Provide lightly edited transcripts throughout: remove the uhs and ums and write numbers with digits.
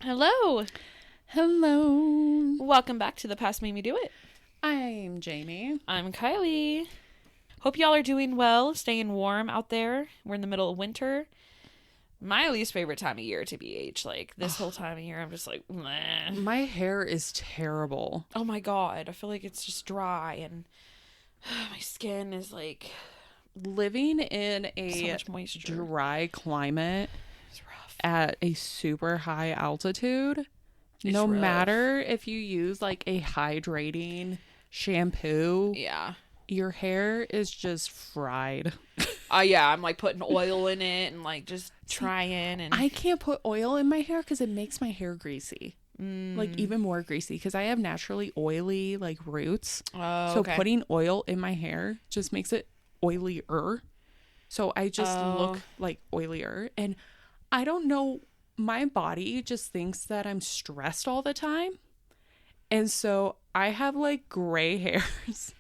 Hello. Hello. Welcome back to The Past Made Me Do It. I'm Jamie. I'm Kylie. Hope y'all are doing well, staying warm out there. We're in the middle of winter. My least favorite time of year, TBH. Like, this whole time of year, I'm just like, bleh. My hair is terrible. Oh my God. I feel like it's just dry and my skin is like Living in so a much moisture. dry climate It's rough. at a super high altitude, It's no rough. matter if you use like a hydrating shampoo, Yeah. your hair is just fried. Yeah, I'm like putting oil in it and like just trying and I can't put oil in my hair because it makes my hair greasy. Like even more greasy because I have naturally oily like roots. Oh, So okay. putting oil in my hair just makes it oilier. So I just look like oilier. And I don't know, my body just thinks that I'm stressed all the time. And so I have like gray hairs.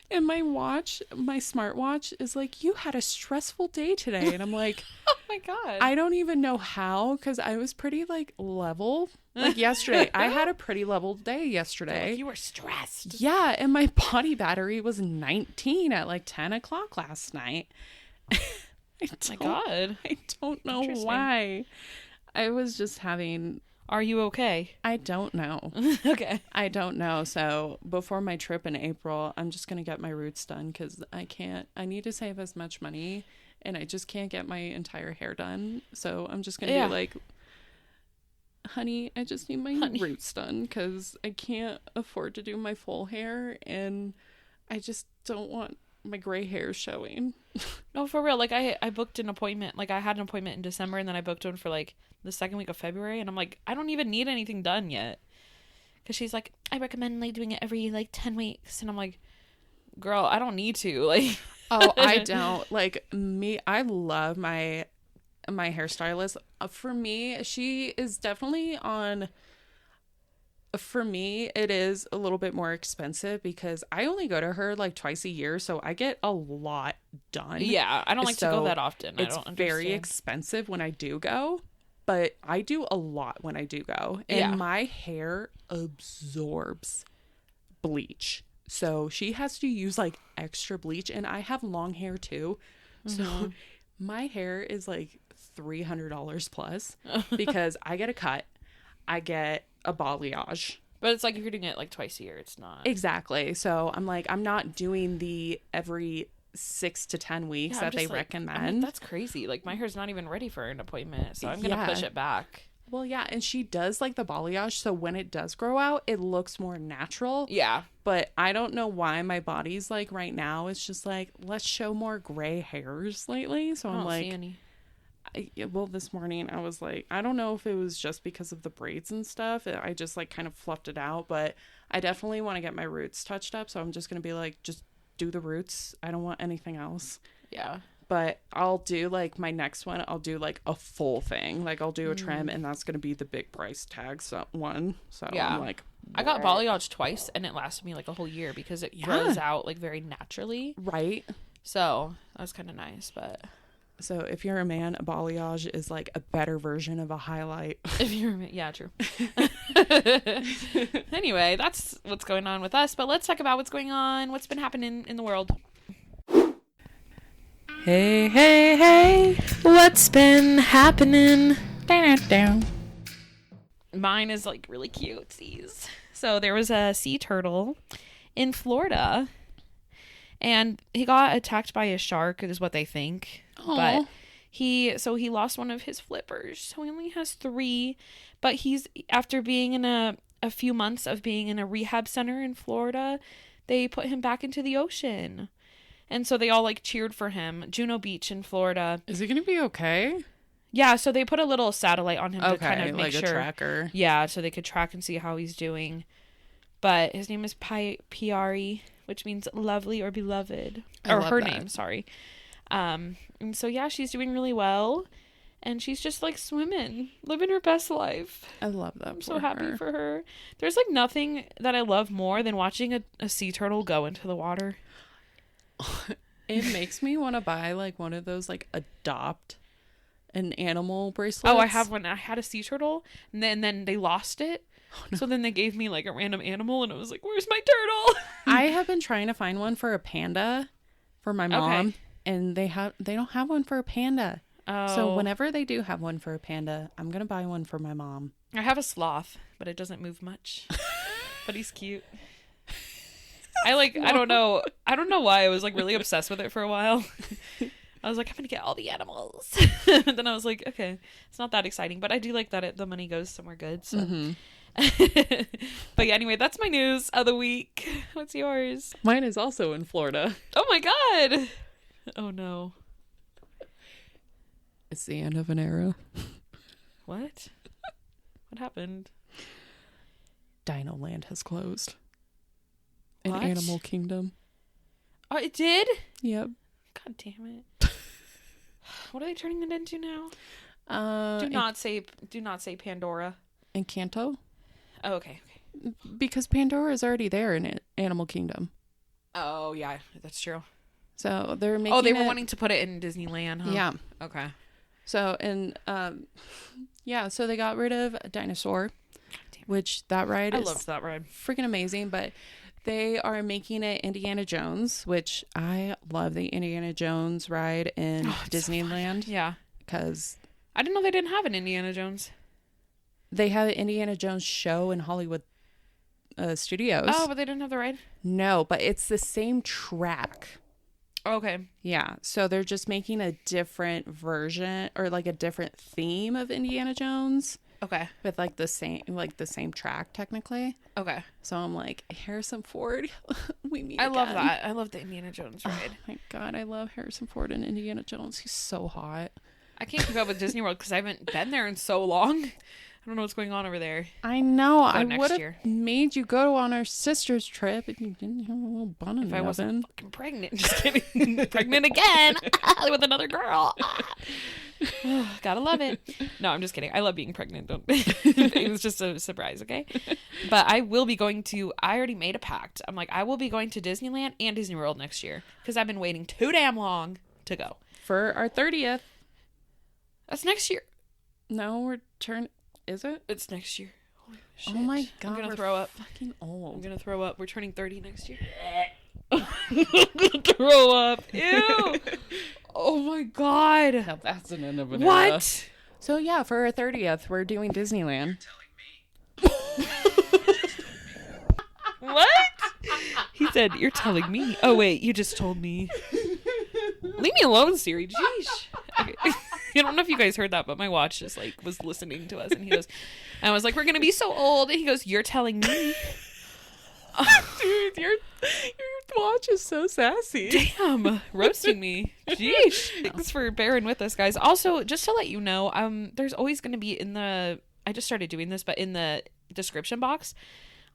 And my smartwatch is like, you had a stressful day today. And I'm like, Oh my God. I don't even know how, because I was pretty like level. Like yesterday, I had a pretty level day yesterday. Like you were stressed. Yeah, and my body battery was 19 at like 10 o'clock last night. My God. I don't know Interesting. why. I was just having, Are you okay? I don't know. Okay. I don't know. So before my trip in April, I'm just going to get my roots done because I need to save as much money and I just can't get my entire hair done. So I'm just going to be like, honey, I just need my roots done because I can't afford to do my full hair and I just don't want my gray hair showing. No, for real. Like I booked an appointment. Like I had an appointment in December and then I booked one for like the second week of February. And I'm like, I don't even need anything done yet. Because she's like, I recommend like doing it every like 10 weeks. And I'm like, girl, I don't need to. Like, Oh, I don't. Like me, I love my hairstylist. For me, she is definitely on. For me, it is a little bit more expensive because I only go to her like twice a year, so I get a lot done. yeah, I don't like to go that often. It's I don't very understand. expensive when I do go, but I do a lot when I do go. And my hair absorbs bleach. So she has to use like extra bleach, and I have long hair too. So my hair is like $300 plus because I get a cut, I get a balayage. But it's like if you're doing it like twice a year, it's not. Exactly. So I'm like, I'm not doing the every 6 to 10 weeks that they recommend. I'm like, that's crazy. Like my hair's not even ready for an appointment, so I'm gonna push it back. Well, yeah, and she does like the balayage, so when it does grow out, it looks more natural. Yeah. But I don't know why my body's like right now, it's just like, let's show more gray hairs lately. So I'm like, see any. well, this morning I was like, I don't know if it was just because of the braids and stuff. I just like kind of fluffed it out, but I definitely want to get my roots touched up. So I'm just going to be like, just do the roots. I don't want anything else. Yeah. But I'll do like my next one. I'll do like a full thing. Like I'll do a trim and that's going to be the big price tag one. So I'm like, I got balayage twice and it lasted me like a whole year because it grows out like very naturally. Right. So that was kind of nice, but. So if you're a man, a balayage is like a better version of a highlight. If you're, yeah, true. Anyway, that's what's going on with us. But let's talk about what's been happening in the world. Hey, hey, hey, what's been happening? Mine is like really cutesies. So there was a sea turtle in Florida and he got attacked by a shark is what they think. Aww. But he lost one of his flippers. So he only has 3, but he's after being in a few months of being in a rehab center in Florida, they put him back into the ocean. And so they all like cheered for him. Juno Beach in Florida. Is he going to be okay? Yeah, so they put a little satellite on him to kind of make like a tracker. Yeah, so they could track and see how he's doing. But his name is Piari, which means lovely or beloved. Or her name, sorry. And so yeah, she's doing really well, and she's just like swimming, living her best life. I love that. I'm so happy for her. There's like nothing that I love more than watching a sea turtle go into the water. It makes me want to buy like one of those like adopt an animal bracelets. Oh, I have one. I had a sea turtle, and then they lost it. Oh, no. So then they gave me like a random animal, and I was like, "Where's my turtle?" I have been trying to find one for a panda for my mom, and they don't have one for a panda. Oh. So whenever they do have one for a panda, I'm gonna buy one for my mom. I have a sloth, but it doesn't move much. But he's cute. I don't know why I was like really obsessed with it for a while. I was like, I'm gonna get all the animals. And then I was like, okay, it's not that exciting, but I do like that the money goes somewhere good. So. Mm-hmm. But yeah, anyway, that's my news of the week. What's yours? Mine is also in Florida. Oh my god. Oh no. It's the end of an era. What? What happened? Dino Land has closed. In What? Animal Kingdom. Oh, it did? Yep. God damn it. What are they turning it into now? Do not say Pandora. Encanto? Oh, okay. Because Pandora is already there in Animal Kingdom. Oh, yeah, that's true. So they're making they were wanting to put it in Disneyland, huh? Yeah. Okay. So, and, so they got rid of Dinosaur, which that ride I loved that ride. Freaking amazing, but they are making it Indiana Jones, which I love the Indiana Jones ride in Disneyland. So yeah. Because I didn't know they didn't have an Indiana Jones. They had an Indiana Jones show in Hollywood Studios. Oh, but they didn't have the ride? No, but it's the same track. Okay. Yeah. So they're just making a different version or like a different theme of Indiana Jones. Okay. With like the same track technically. Okay. So I'm like, Harrison Ford, we meet I again. love that. I love the Indiana Jones ride. Oh my god, I love Harrison Ford and Indiana Jones. He's so hot. I can't keep up with Disney World because I haven't been there in so long. I don't know what's going on over there. I know. I would have made you go on our sister's trip if you didn't have a little bun in the oven. If I wasn't fucking pregnant. Just kidding. Pregnant again with another girl. Gotta love it. No, I'm just kidding. I love being pregnant. It was just a surprise, okay? But I will be going to, I already made a pact. I'm like, I will be going to Disneyland and Disney World next year because I've been waiting too damn long to go. For our 30th. That's next year. No, we're is it? It's next year. Holy shit. Oh my god. I'm gonna throw up. Fucking old. I'm gonna throw up. We're turning 30 next year. I'm gonna throw up. Ew. Oh my god. Now that's an end of an What? era. So yeah, for our 30th, we're doing Disneyland. What? He said, "You're telling me." Oh wait, you just told me. Leave me alone, Siri. Jeez. Okay. I don't know if you guys heard that, but my watch just like was listening to us, and he goes, "I was like, we're gonna be so old," and he goes, "You're telling me." Dude, your watch is so sassy. Damn, roasting me. Jeez. Thanks for bearing with us, guys. Also, just to let you know, there's always going to be I just started doing this, but in the description box,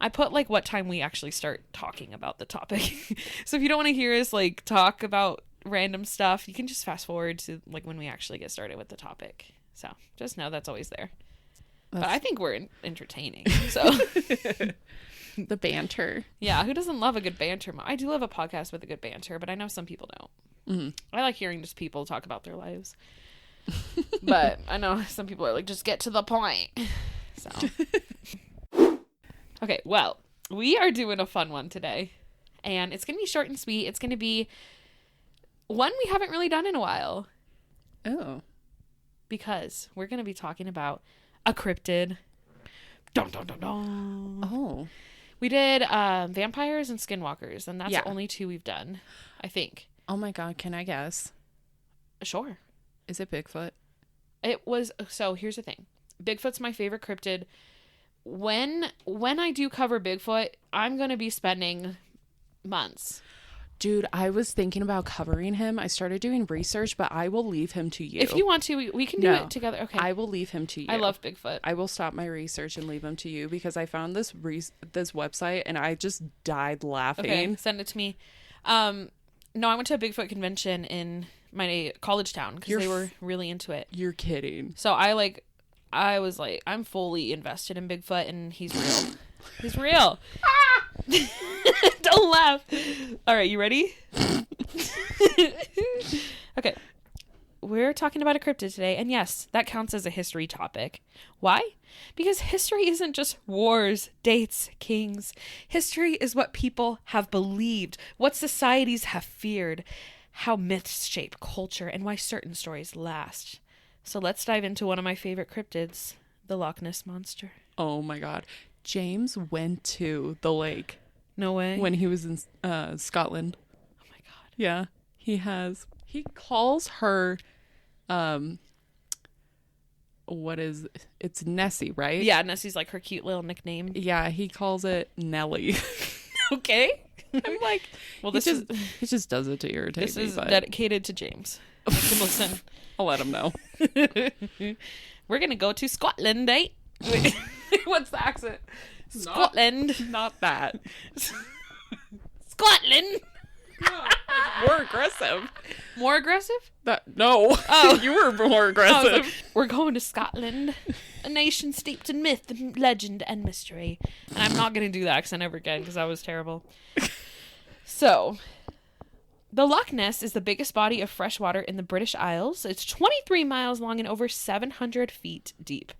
I put like what time we actually start talking about the topic. So if you don't want to hear us like talk about random stuff, you can just fast forward to like when we actually get started with the topic. So just know that's always there. But I think we're entertaining. So the banter. Yeah, who doesn't love a good banter? I do love a podcast with a good banter, but I know some people don't. Mm-hmm. I like hearing just people talk about their lives. But I know some people are like, just get to the point. So. Okay, well, we are doing a fun one today. And it's going to be short and sweet. It's going to be one we haven't really done in a while. Oh. Because we're going to be talking about a cryptid. Dun, dun, dun, dun. Oh. We did vampires and skinwalkers, and that's the only two we've done, I think. Oh my god, can I guess? Sure. Is it Bigfoot? It was, so here's the thing. Bigfoot's my favorite cryptid. When I do cover Bigfoot, I'm going to be spending months. Dude, I was thinking about covering him. I started doing research, but I will leave him to you. If you want to, we can do it together. Okay. I will leave him to you. I love Bigfoot. I will stop my research and leave him to you because I found this website and I just died laughing. Okay, send it to me. No, I went to a Bigfoot convention in my college town because they were really into it. You're kidding. So I was like, I'm fully invested in Bigfoot, and he's real. He's real. Don't laugh. All right, you ready? Okay. We're talking about a cryptid today, and yes, that counts as a history topic. Why? Because history isn't just wars, dates, kings. History is what people have believed, what societies have feared, how myths shape culture, and why certain stories last. So let's dive into one of my favorite cryptids, the Loch Ness Monster. Oh my God. James went to the lake. No way. When he was in Scotland. Oh my God. Yeah, he has. He calls her, it's Nessie, right? Yeah, Nessie's like her cute little nickname. Yeah, he calls it Nelly. Okay. I'm like, well, he just does it to irritate this me. Is but dedicated to James. Listen. I'll let him know. We're going to go to Scotland, eh? Wait, what's the accent? Scotland. Not that. Scotland. No, more aggressive. More aggressive? No. Oh. You were more aggressive. Like, we're going to Scotland, a nation steeped in myth, legend, and mystery. And I'm not going to do the accent ever again because that was terrible. So, the Loch Ness is the biggest body of fresh water in the British Isles. It's 23 miles long and over 700 feet deep.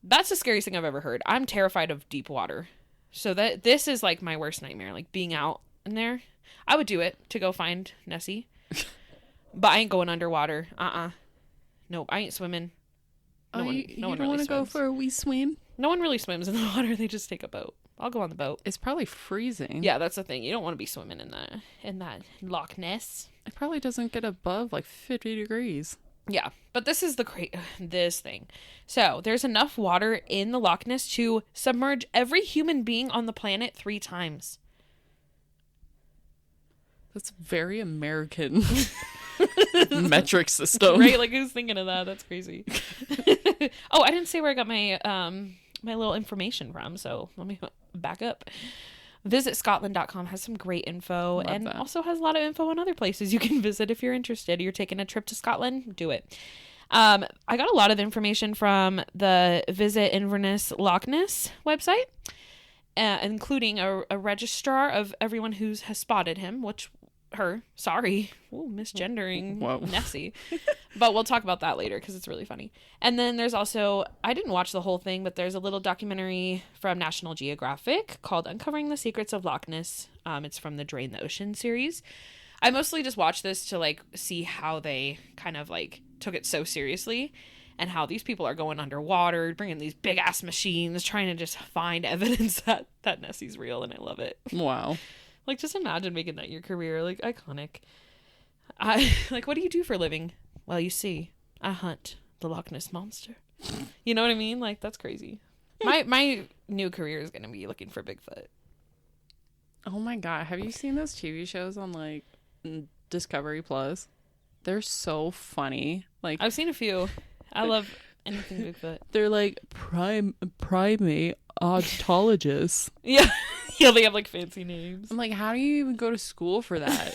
That's the scariest thing I've ever heard. I'm terrified of deep water. So this is like my worst nightmare, like being out in there. I would do it to go find Nessie. But I ain't going underwater. Nope, I ain't swimming. No one don't really want to go swims. for a wee swim? No one really swims in the water. They just take a boat. I'll go on the boat. It's probably freezing. Yeah, that's the thing. You don't want to be swimming in that Loch Ness. It probably doesn't get above like 50 degrees. Yeah, but this is this thing. So there's enough water in the Loch Ness to submerge every human being on the planet 3 times. That's very American metric system. Right? Like, who's thinking of that? That's crazy. Oh, I didn't say where I got my my little information from, so let me back up. VisitScotland.com has some great info. Love and that. Also has a lot of info on other places you can visit if you're interested. You're taking a trip to Scotland, do it. I got a lot of information from the Visit Inverness Loch Ness website, including a registrar of everyone who has spotted him, misgendering Whoa. Nessie. But we'll talk about that later because it's really funny. And then there's also, I didn't watch the whole thing, but there's a little documentary from National Geographic called Uncovering the Secrets of Loch Ness. It's from the Drain the Ocean series. I mostly just watched this to like see how they kind of like took it so seriously and how these people are going underwater, bringing these big ass machines, trying to just find evidence that Nessie's real. And I love it. Wow. Like, just imagine making that your career. Like, iconic. Like, what do you do for a living? Well, you see, I hunt the Loch Ness Monster. You know what I mean? Like, that's crazy. My new career is going to be looking for Bigfoot. Oh my God. Have you seen those TV shows on like Discovery Plus? They're so funny. Like, I've seen a few. I love anything Bigfoot. They're like primate ontologists. Yeah. Yeah, they have like fancy names. I'm like, how do you even go to school for that?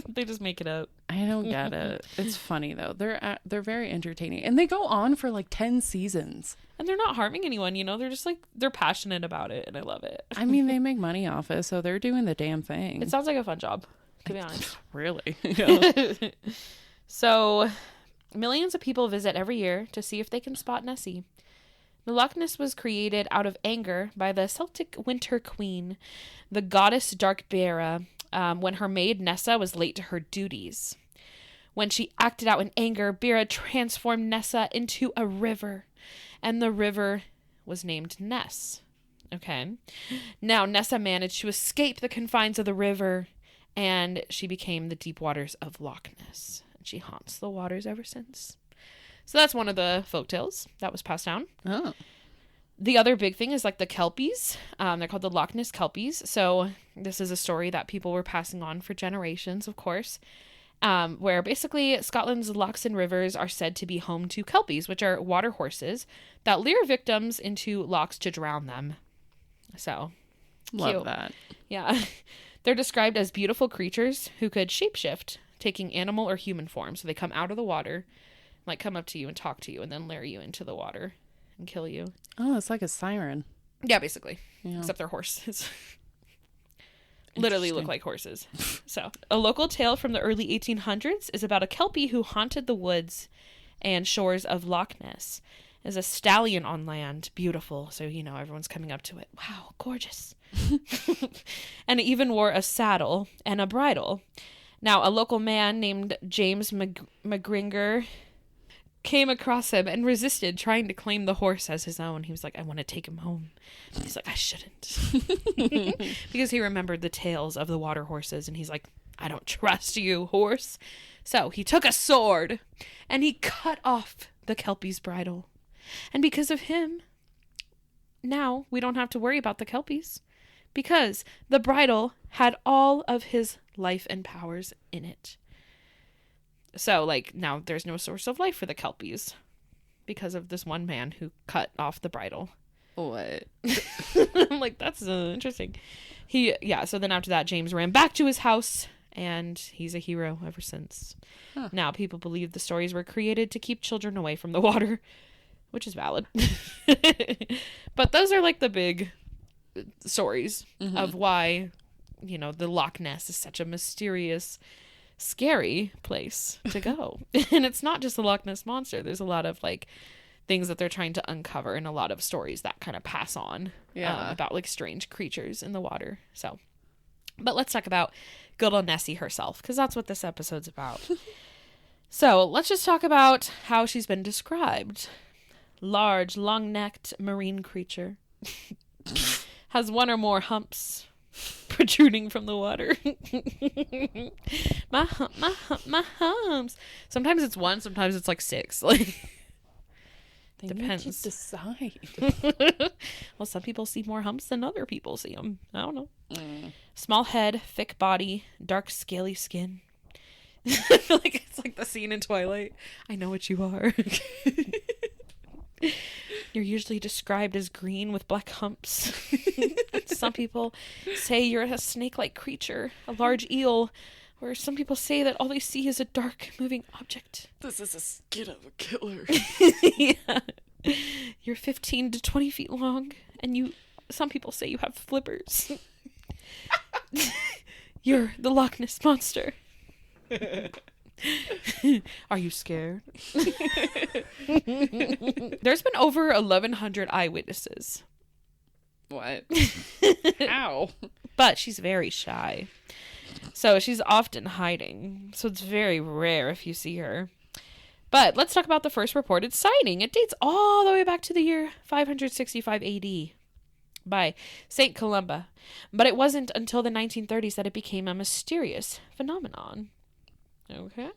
They just make it up. I don't get it. It's funny though. They're very entertaining, and they go on for like 10 seasons. And they're not harming anyone, you know. They're just like, they're passionate about it, and I love it. I mean, they make money off it, so they're doing the damn thing. It sounds like a fun job, to be honest. Really? Yeah. So, millions of people visit every year to see if they can spot Nessie. The Loch Ness was created out of anger by the Celtic winter queen, the goddess Darkbera, when her maid Nessa was late to her duties. When she acted out in anger, Bera transformed Nessa into a river, and the river was named Ness. Okay. Now, Nessa managed to escape the confines of the river, and she became the deep waters of Loch Ness. And she haunts the waters ever since. So that's one of the folktales that was passed down. Oh. The other big thing is like the Kelpies. They're called the Loch Ness Kelpies. So this is a story that people were passing on for generations, of course, where basically Scotland's lochs and rivers are said to be home to Kelpies, which are water horses that lure victims into lochs to drown them. So, love cute. that. Yeah. They're described as beautiful creatures who could shapeshift taking animal or human form. So they come out of the water, like come up to you and talk to you, and then lure you into the water and kill you. Oh, it's like a siren. Yeah, basically. Yeah. Except they're horses. Literally look like horses. So, a local tale from the early 1800s is about a Kelpie who haunted the woods and shores of Loch Ness. As a stallion on land, beautiful. So, everyone's coming up to it. Wow, gorgeous. And it even wore a saddle and a bridle. Now, a local man named James McGringer came across him and resisted trying to claim the horse as his own. He was like, I want to take him home. He's like, I shouldn't. Because he remembered the tales of the water horses, and he's like, I don't trust you, horse. So he took a sword and he cut off the Kelpie's bridle. And because of him, now we don't have to worry about the Kelpies, because the bridle had all of his life and powers in it. So, now there's no source of life for the Kelpies because of this one man who cut off the bridle. What? I'm like, that's interesting. So then after that, James ran back to his house, and he's a hero ever since. Huh. Now, people believe the stories were created to keep children away from the water, which is valid. But those are the big stories of why, the Loch Ness is such a mysterious, scary place to go. And it's not just the Loch Ness Monster. There's a lot of things that they're trying to uncover, and a lot of stories that kind of pass on about strange creatures in the water. So, but let's talk about good old Nessie herself, because that's what this episode's about. So let's just talk about how she's been described. Large, long-necked marine creature. Has one or more humps protruding from the water. my humps. Sometimes it's one, sometimes it's 6. They depends. Make you decide. Well, some people see more humps than other people see them. I don't know. Small head, thick body, dark scaly skin. I feel like it's the scene in Twilight. I know what you are. You're usually described as green with black humps. Some people say you're a snake-like creature, a large eel, or some people say that all they see is a dark, moving object. This is a skin of a killer. Yeah. You're 15 to 20 feet long, and some people say you have flippers. You're the Loch Ness Monster. Are you scared? There's been over 1,100 eyewitnesses. What? How? But she's very shy. So she's often hiding. So it's very rare if you see her. But let's talk about the first reported sighting. It dates all the way back to the year 565 AD by St. Columba. But it wasn't until the 1930s that it became a mysterious phenomenon. Okay.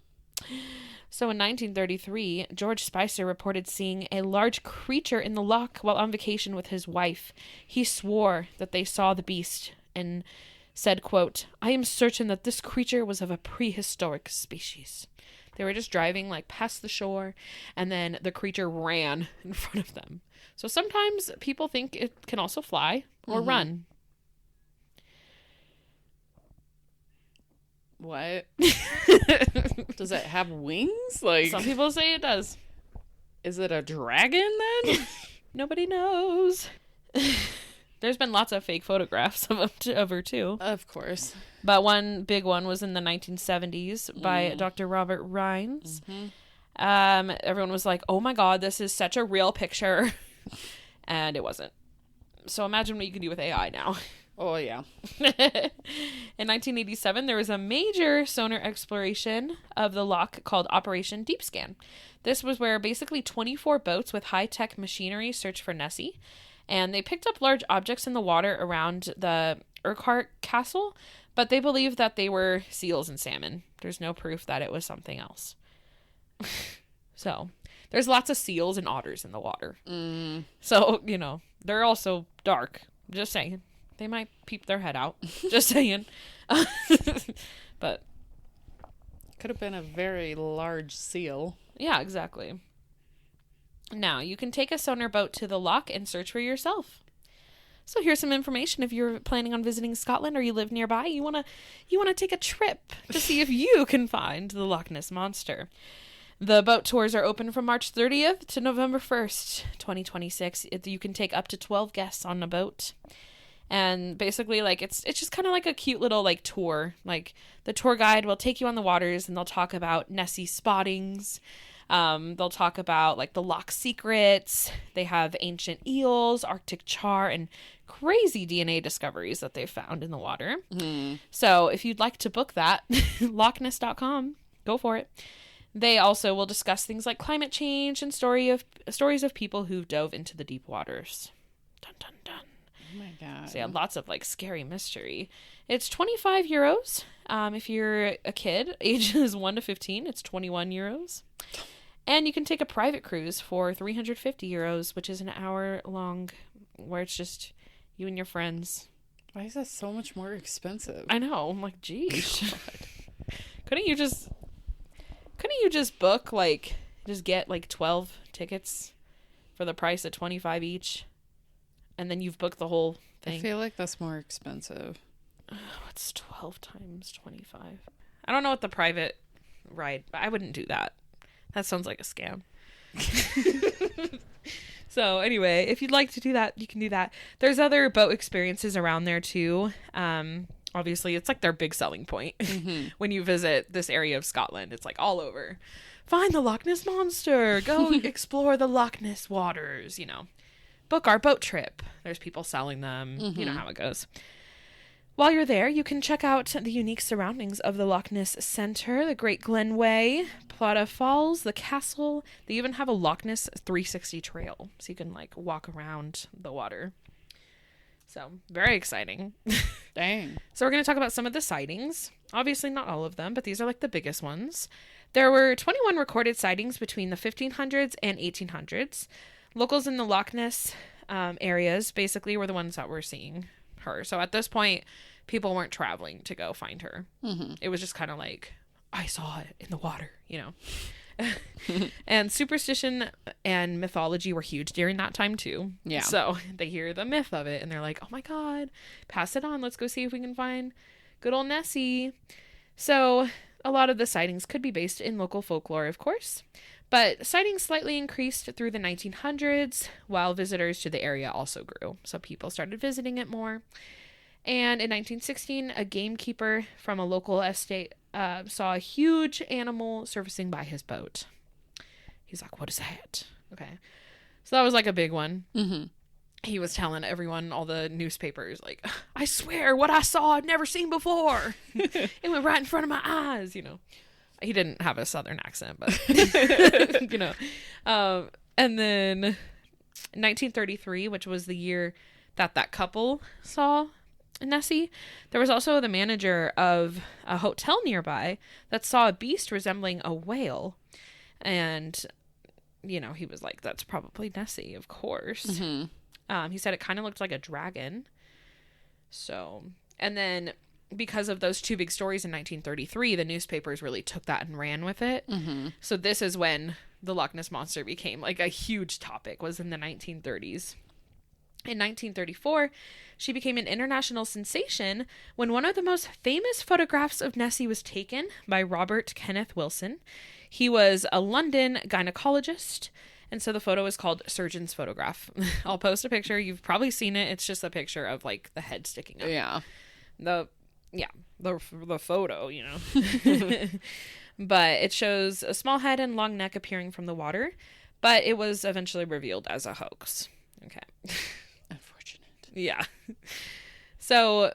So in 1933, George Spicer reported seeing a large creature in the loch while on vacation with his wife. He swore that they saw the beast and said, quote, I am certain that this creature was of a prehistoric species. They were just driving past the shore, and then the creature ran in front of them. So sometimes people think it can also fly or run. What? Does it have wings? Some people say it does. Is it a dragon then? Nobody knows. There's been lots of fake photographs of her too. Of course. But one big one was in the 1970s by Dr. Robert Rines. Everyone was like, oh my God, this is such a real picture. And it wasn't. So imagine what you can do with AI now. Oh, yeah. In 1987, there was a major sonar exploration of the loch called Operation Deep Scan. This was where basically 24 boats with high-tech machinery searched for Nessie, and they picked up large objects in the water around the Urquhart Castle, but they believe that they were seals and salmon. There's no proof that it was something else. So, there's lots of seals and otters in the water. So, they're also dark. Just saying. They might peep their head out. Just saying. But could have been a very large seal. Yeah, exactly. Now, you can take a sonar boat to the loch and search for yourself. So here's some information if you're planning on visiting Scotland or you live nearby, you want to take a trip to see if you can find the Loch Ness Monster. The boat tours are open from March 30th to November 1st, 2026. You can take up to 12 guests on a boat. And basically, like, it's just kind of like a cute little, like, tour. Like, the tour guide will take you on the waters, and they'll talk about Nessie spottings. They'll talk about, like, the loch secrets. They have ancient eels, Arctic char, and crazy DNA discoveries that they've found in the water. So if you'd like to book that, lochness.com, go for it. They also will discuss things like climate change and stories of people who dove into the deep waters. Dun, dun, dun. Oh my God. So yeah, lots of like scary mystery. It's 25 euros. If you're a kid, ages 1 to 15, it's 21 euros. And you can take a private cruise for 350 euros, which is an hour long, where it's just you and your friends. Why is that so much more expensive? I know. I'm like, geez. Couldn't you just book, like, just get like 12 tickets for the price of 25 each, and then you've booked the whole thing? I feel like that's more expensive. What's 12 times 25? I don't know what the private ride, but I wouldn't do that. That sounds like a scam. So anyway, if you'd like to do that, you can do that. There's other boat experiences around there too. Obviously, it's like their big selling point. When you visit this area of Scotland, it's like all over. Find the Loch Ness Monster. Go explore the Loch Ness waters, you know. Book our boat trip. There's people selling them. You know how it goes. While you're there, you can check out the unique surroundings of the Loch Ness Centre, the Great Glen Way, Plata Falls, the castle. They even have a Loch Ness 360 trail, so you can like walk around the water. So, very exciting. Dang. So we're going to talk about some of the sightings. Obviously not all of them, but these are like the biggest ones. There were 21 recorded sightings between the 1500s and 1800s. Locals in the Loch Ness areas basically were the ones that were seeing her. So at this point, people weren't traveling to go find her. It was just kind of like, I saw it in the water, you know. And superstition and mythology were huge during that time too. Yeah. So they hear the myth of it and they're like, oh my God, pass it on. Let's go see if we can find good old Nessie. So a lot of the sightings could be based in local folklore, of course. But sightings slightly increased through the 1900s, while visitors to the area also grew. So people started visiting it more. And in 1916, a gamekeeper from a local estate saw a huge animal surfacing by his boat. He's like, what is that? Okay. So that was like a big one. He was telling everyone, all the newspapers, like, I swear what I saw I've never seen before. It went right in front of my eyes, you know. He didn't have a southern accent, but, you know. And then 1933, which was the year that couple saw Nessie, there was also the manager of a hotel nearby that saw a beast resembling a whale. And, you know, he was like, that's probably Nessie, of course. He said it kind of looked like a dragon. So, and then because of those two big stories in 1933, the newspapers really took that and ran with it. So this is when the Loch Ness Monster became like a huge topic, was in the 1930s. In 1934, she became an international sensation when one of the most famous photographs of Nessie was taken by Robert Kenneth Wilson. He was a London gynecologist, and so the photo is called Surgeon's Photograph. I'll post a picture. You've probably seen it. It's just a picture of like the head sticking up. The photo, you know. But it shows a small head and long neck appearing from the water, but it was eventually revealed as a hoax. Okay. Unfortunate. Yeah. So,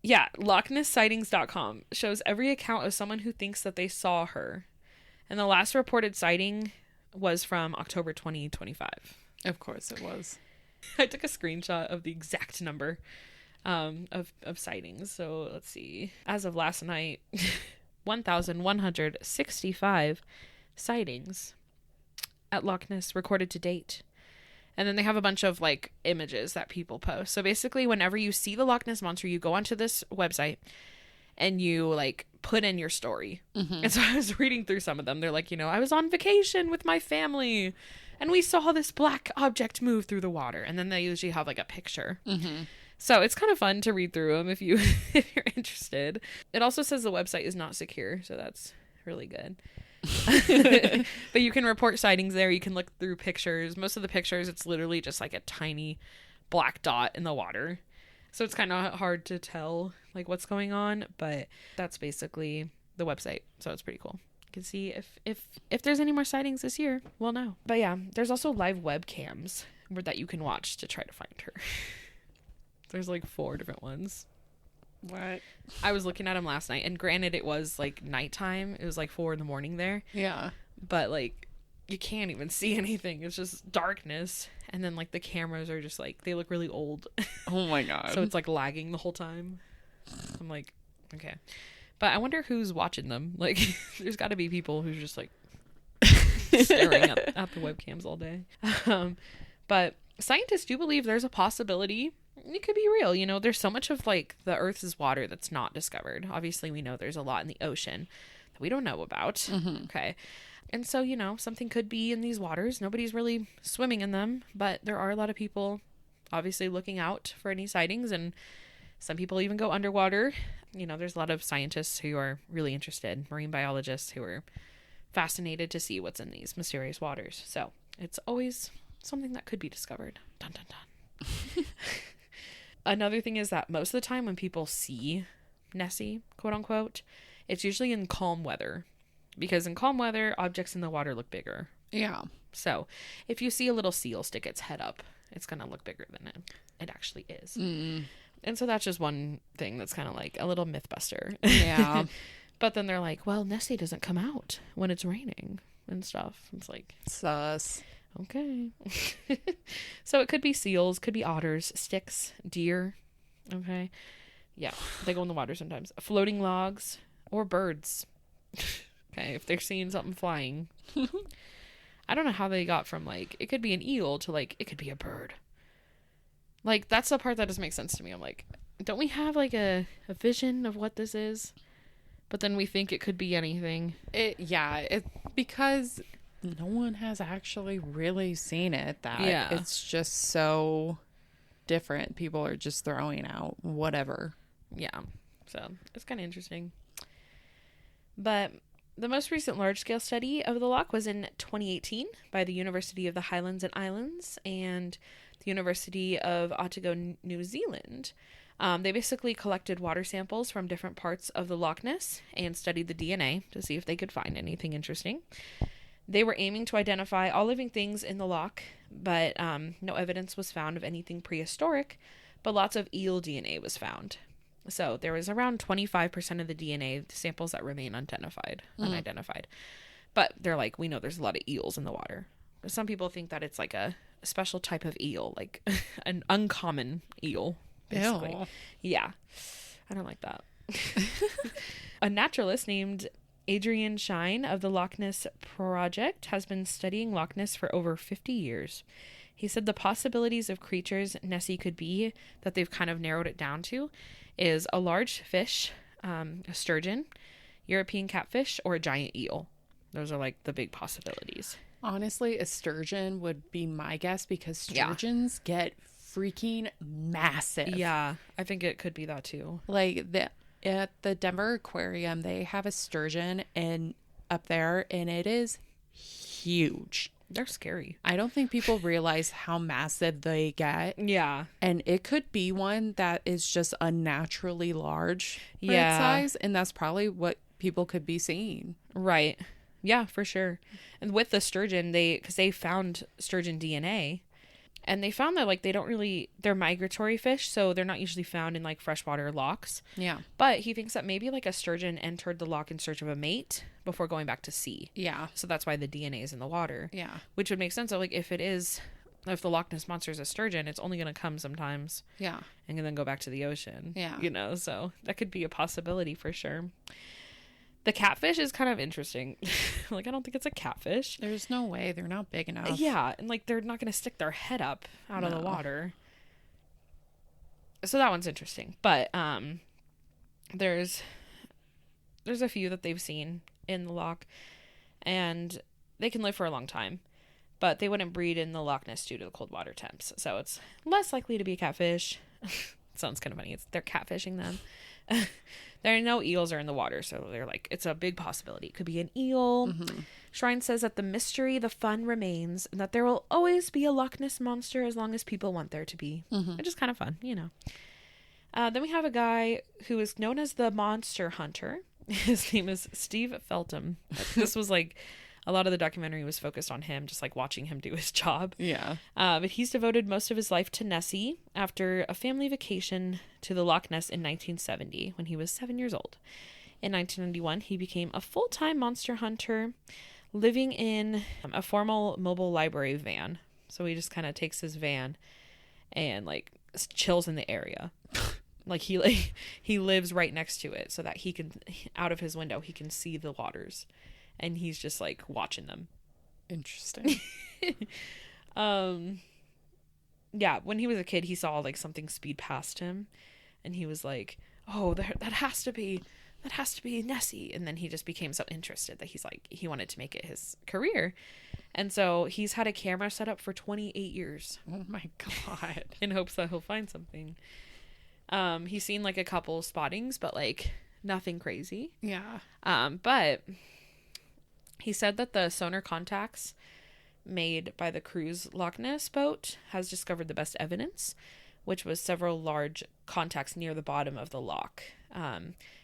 yeah, LochNessSightings.com shows every account of someone who thinks that they saw her. And the last reported sighting was from October 2025. Of course it was. I took a screenshot of the exact number of sightings. So let's see. As of last night, 1,165 sightings at Loch Ness recorded to date. And then they have a bunch of like images that people post. So basically, whenever you see the Loch Ness Monster, you go onto this website and you like put in your story. And so I was reading through some of them. They're like, you know, I was on vacation with my family and we saw this black object move through the water. And then they usually have like a picture. Mm-hmm. So it's kind of fun to read through them if if you're interested. It also says the website is not secure, so that's really good. But you can report sightings there. You can look through pictures. Most of the pictures, it's literally just like a tiny black dot in the water. So it's kind of hard to tell like what's going on, but that's basically the website. So it's pretty cool. You can see if there's any more sightings this year, we'll know. But yeah, there's also live webcams that you can watch to try to find her. There's like 4 different ones. What? I was looking at them last night, and granted it was like nighttime. It was like 4 a.m. there. Yeah. But like you can't even see anything. It's just darkness. And then like the cameras are just like, they look really old. Oh my God. So it's like lagging the whole time. I'm like, okay. But I wonder who's watching them. Like there's got to be people who's just like staring at the webcams all day. But scientists do believe there's a possibility it could be real. You know, there's so much of like the Earth's water that's not discovered. Obviously, we know there's a lot in the ocean that we don't know about. Mm-hmm. Okay. And so, you know, something could be in these waters. Nobody's really swimming in them, but there are a lot of people obviously looking out for any sightings, and some people even go underwater. You know, there's a lot of scientists who are really interested, marine biologists who are fascinated to see what's in these mysterious waters. So it's always something that could be discovered. Dun, dun, dun. Another thing is that most of the time when people see Nessie, quote unquote, it's usually in calm weather, because in calm weather, objects in the water look bigger. Yeah. So if you see a little seal stick its head up, it's going to look bigger than it actually is. Mm. And so that's just one thing that's kind of like a little myth buster. Yeah. But then they're like, well, Nessie doesn't come out when it's raining and stuff. It's like, sus. Okay. So it could be seals, could be otters, sticks, deer. Okay. Yeah, they go in the water sometimes. Floating logs or birds. Okay, if they're seeing something flying. I don't know how they got from like, it could be an eel to like, it could be a bird. Like, that's the part that doesn't make sense to me. I'm like, don't we have like a vision of what this is? But then we think it could be anything. It's because no one has actually really seen it. It's just so different. People are just throwing out whatever. Yeah. So it's kind of interesting. But the most recent large-scale study of the loch was in 2018 by the University of the Highlands and Islands and the University of Otago, New Zealand. They basically collected water samples from different parts of the Loch Ness and studied the DNA to see if they could find anything interesting. They were aiming to identify all living things in the loch, but no evidence was found of anything prehistoric, but lots of eel DNA was found. So there was around 25% of the DNA samples that remain unidentified. But they're like, we know there's a lot of eels in the water. Some people think that it's like a special type of eel, like an uncommon eel, basically. Ew. Yeah. I don't like that. A naturalist named Adrian Shine of the Loch Ness Project has been studying Loch Ness for over 50 years. He said the possibilities of creatures Nessie could be, that they've kind of narrowed it down to, is a large fish, a sturgeon, European catfish, or a giant eel. Those are like the big possibilities. Honestly, a sturgeon would be my guess, because sturgeons get freaking massive. Yeah, I think it could be that too. Like at the Denver Aquarium, they have a sturgeon up there, and it is huge. They're scary. I don't think people realize how massive they get. Yeah. And it could be one that is just unnaturally large for its size, and that's probably what people could be seeing. Right. Yeah, for sure. And with the sturgeon, because they found sturgeon DNA, and they found that like they're migratory fish, so they're not usually found in like freshwater lochs. Yeah. But he thinks that maybe like a sturgeon entered the loch in search of a mate before going back to sea. Yeah. So that's why the DNA is in the water. Yeah. Which would make sense. So like if the Loch Ness Monster is a sturgeon, it's only going to come sometimes. Yeah. And then go back to the ocean. Yeah. You know, so that could be a possibility for sure. The catfish is kind of interesting. Like, I don't think it's a catfish. There's no way. They're not big enough. Yeah. And, like, they're not going to stick their head up out of the water. So that one's interesting. But there's a few that they've seen in the loch. And they can live for a long time. but they wouldn't breed in the Loch Ness due to the cold water temps. So it's less likely to be a catfish. Sounds kind of funny. They're catfishing them. There are no eels are in the water, so they're like, it's a big possibility. It could be an eel. Mm-hmm. Shrine says that the mystery, the fun remains, and that there will always be a Loch Ness Monster as long as people want there to be. Mm-hmm. Which is kind of fun, you know. Then we have a guy who is known as the Monster Hunter. His name is Steve Feltham. This was like, a lot of the documentary was focused on him, just like watching him do his job. Yeah. But he's devoted most of his life to Nessie after a family vacation to the Loch Ness in 1970 when he was 7 years old. In 1991, he became a full-time monster hunter living in a formal mobile library van. So he just kind of takes his van and like chills in the area. Like he lives right next to it so that he can, out of his window, he can see the waters. And he's just like watching them. Interesting. Yeah, when he was a kid, he saw like something speed past him, and he was like, "Oh, that has to be Nessie." And then he just became so interested that he wanted to make it his career, and so he's had a camera set up for 28 years. Oh my God! In hopes that he'll find something. He's seen like a couple spottings, but like nothing crazy. Yeah. But he said that the sonar contacts made by the cruise Loch Ness boat has discovered the best evidence, which was several large contacts near the bottom of the loch,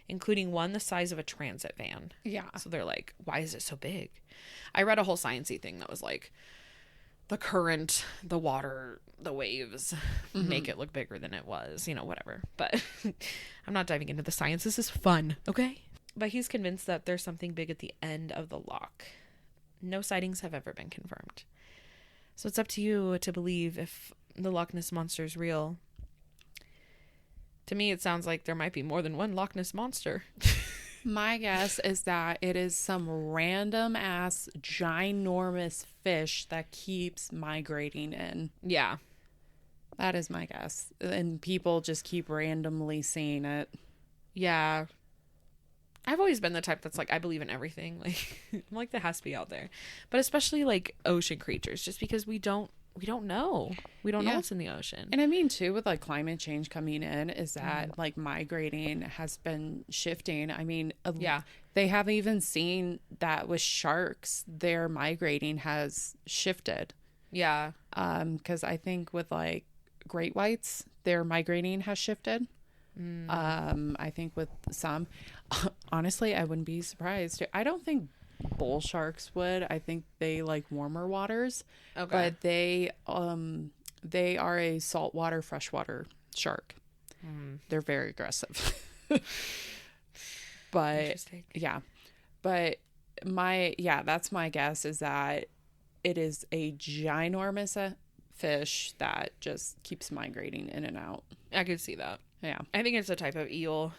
including one the size of a transit van. Yeah. So they're like, why is it so big? I read a whole sciencey thing that was like, the current, the water, the waves make it look bigger than it was, you know, whatever. But I'm not diving into the science. This is fun, okay? But he's convinced that there's something big at the end of the loch. No sightings have ever been confirmed. So it's up to you to believe if the Loch Ness Monster is real. To me, it sounds like there might be more than one Loch Ness Monster. My guess is that it is some random ass ginormous fish that keeps migrating in. Yeah. That is my guess. And people just keep randomly seeing it. Yeah. I've always been the type that's like, I believe in everything. Like, I'm like, that has to be out there. But especially like ocean creatures, just because we don't know. We don't know what's in the ocean. And I mean, too, with like climate change coming in, is that like migrating has been shifting. I mean, they have even seen that with sharks, their migrating has shifted. Yeah. Because I think with like great whites, their migrating has shifted. I think with some, honestly, I wouldn't be surprised. I don't think bull sharks would. I think they like warmer waters. Okay. But they are a saltwater, freshwater shark. They're very aggressive. But yeah. But that's my guess, is that it is a ginormous fish that just keeps migrating in and out. I could see that. Yeah. I think it's a type of eel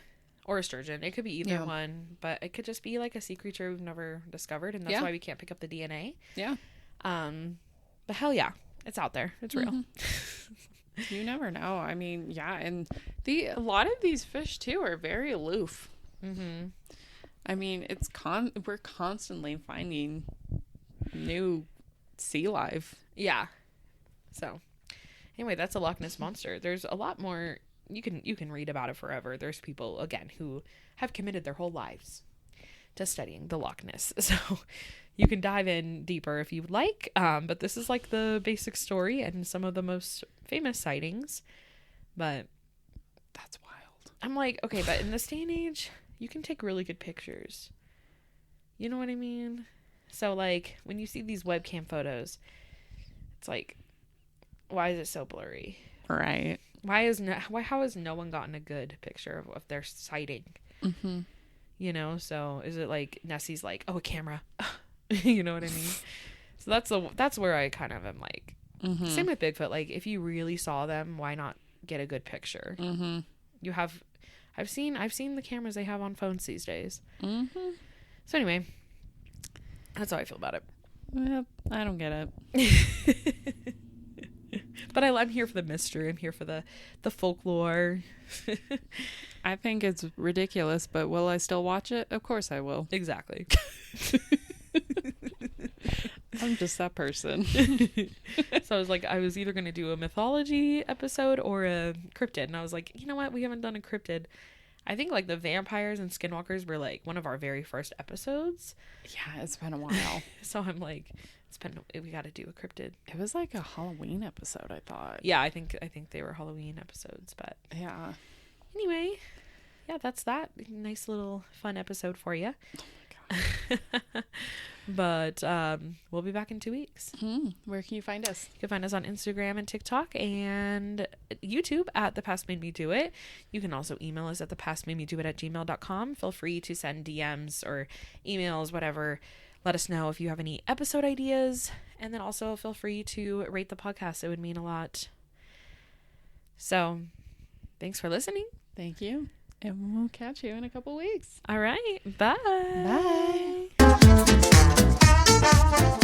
or a sturgeon. It could be either one, but it could just be like a sea creature we've never discovered, and that's why we can't pick up the DNA. Yeah. But hell yeah, it's out there. It's real. You never know. I mean, yeah, and a lot of these fish too are very aloof. I mean, we're constantly finding new sea life. Yeah. So, anyway, that's a Loch Ness Monster. There's a lot more. You can read about it forever. There's people, again, who have committed their whole lives to studying the Loch Ness. So you can dive in deeper if you would like. But this is like the basic story and some of the most famous sightings. But that's wild. I'm like, okay, but in this day and age, you can take really good pictures. You know what I mean? So like when you see these webcam photos, it's like, why is it so blurry? Right. How has no one gotten a good picture of their sighting? You know, so is it like Nessie's like, oh, a camera? You know what I mean? So that's where I kind of am like, same with Bigfoot. Like if you really saw them, why not get a good picture? I've seen the cameras they have on phones these days. So anyway, that's how I feel about it. Yep, I don't get it. But I'm here for the mystery. I'm here for the folklore. I think it's ridiculous, but will I still watch it? Of course I will. Exactly. I'm just that person. So I was either going to do a mythology episode or a cryptid. And I was like, you know what? We haven't done a cryptid. I think like the vampires and skinwalkers were like one of our very first episodes. Yeah, it's been a while. So I'm like, we got to do a cryptid. It was like a Halloween episode, I thought. Yeah, I think they were Halloween episodes, but yeah. Anyway, yeah, that's that. Nice little fun episode for you. Oh my God. But we'll be back in 2 weeks. Where can you find us? You can find us on Instagram and TikTok and YouTube at The Past Made Me Do It. You can also email us at thepastmademedoit@gmail.com. Feel free to send DMs or emails, whatever. Let us know if you have any episode ideas. And then also feel free to rate the podcast. It would mean a lot. So, thanks for listening. Thank you. And we'll catch you in a couple weeks. All right. Bye. Bye.